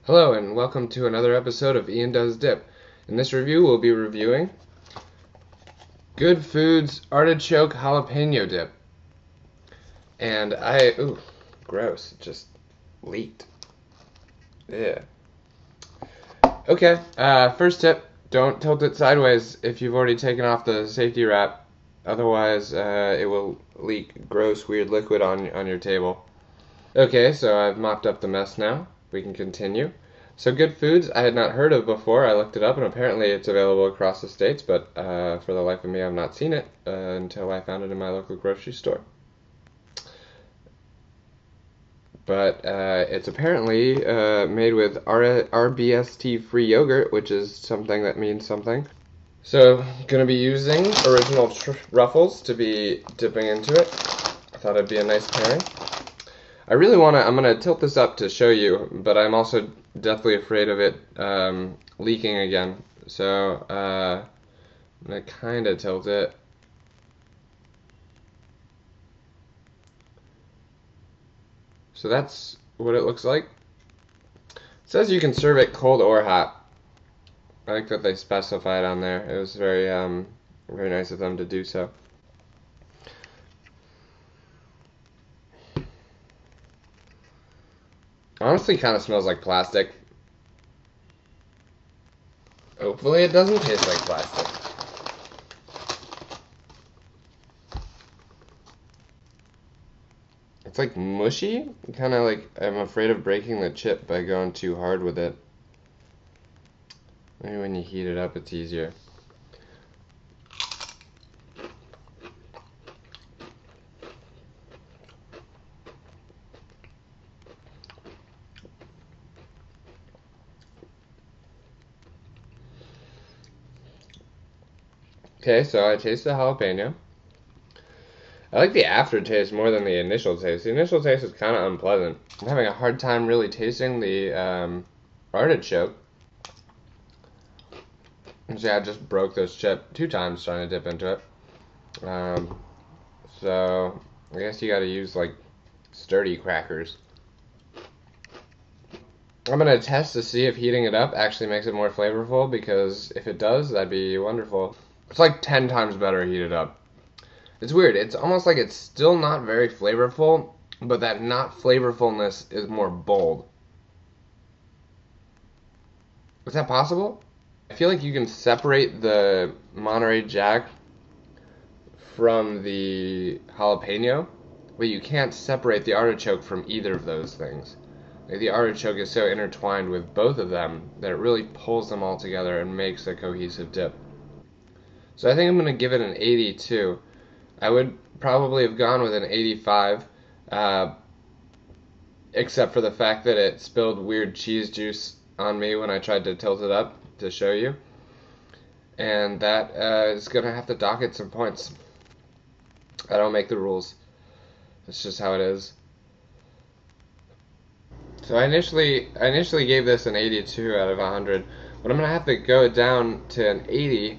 Hello and welcome to another episode of Ian Does Dip. In this review we'll be reviewing Good Foods Artichoke Jalapeno Dip. And ooh, gross, it just leaked. Yeah. Okay, first tip, don't tilt it sideways if you've already taken off the safety wrap. Otherwise, it will leak gross, weird liquid on your table. Okay, so I've mopped up the mess now. We can continue. So Good Foods I had not heard of before. I looked it up and apparently it's available across the states, but for the life of me I've not seen it until I found it in my local grocery store. But it's apparently made with RBST-free yogurt, which is something that means something. So, going to be using original Ruffles to be dipping into it. I thought it'd be a nice pairing. I'm going to tilt this up to show you, but I'm also deathly afraid of it leaking again. So, I'm going to kind of tilt it. So that's what it looks like. It says you can serve it cold or hot. I like that they specified on there. It was very, very nice of them to do so. Honestly, kind of smells like plastic. Hopefully it doesn't taste like plastic. It's like mushy. Kind of like I'm afraid of breaking the chip by going too hard with it. Maybe when you heat it up it's easier. Okay, so I taste the jalapeno. I like the aftertaste more than the initial taste. The initial taste is kind of unpleasant. I'm having a hard time really tasting the artichoke. See, I just broke this chip 2 times trying to dip into it. So I guess you gotta use like sturdy crackers. I'm gonna test to see if heating it up actually makes it more flavorful, because if it does, that'd be wonderful. It's like 10 times better heated up. It's weird. It's almost like it's still not very flavorful, but that not flavorfulness is more bold. Is that possible? I feel like you can separate the Monterey Jack from the jalapeno, but you can't separate the artichoke from either of those things. Like, the artichoke is so intertwined with both of them that it really pulls them all together and makes a cohesive dip. So I think I'm going to give it an 82. I would probably have gone with an 85, except for the fact that it spilled weird cheese juice on me when I tried to tilt it up to show you. And that is going to have to dock it some points. I don't make the rules. It's just how it is. So I initially gave this an 82 out of 100, but I'm going to have to go down to an 80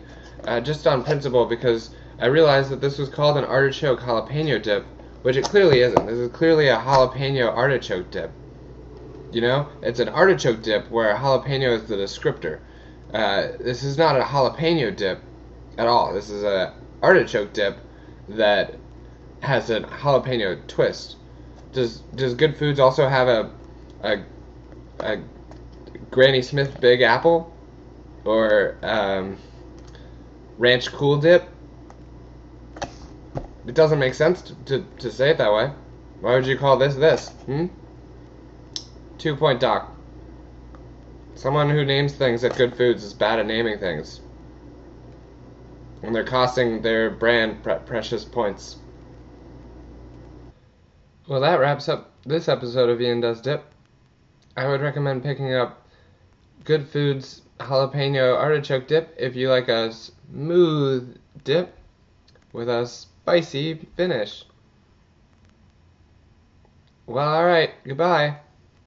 just on principle, because I realized that this was called an artichoke jalapeno dip, which it clearly isn't. This is clearly a jalapeno artichoke dip. You know? It's an artichoke dip where jalapeno is the descriptor. This is not a jalapeno dip at all. This is an artichoke dip that has a jalapeno twist. Does Good Foods also have a Granny Smith Big Apple? Or Ranch Cool Dip? It doesn't make sense to say it that way. Why would you call this? 2-point dock. Someone who names things at Good Foods is bad at naming things. And they're costing their brand precious points. Well, that wraps up this episode of Ian Does Dip. I would recommend picking up Good Foods Jalapeno Artichoke Dip if you like a smooth dip with a spicy finish. Well, alright, goodbye.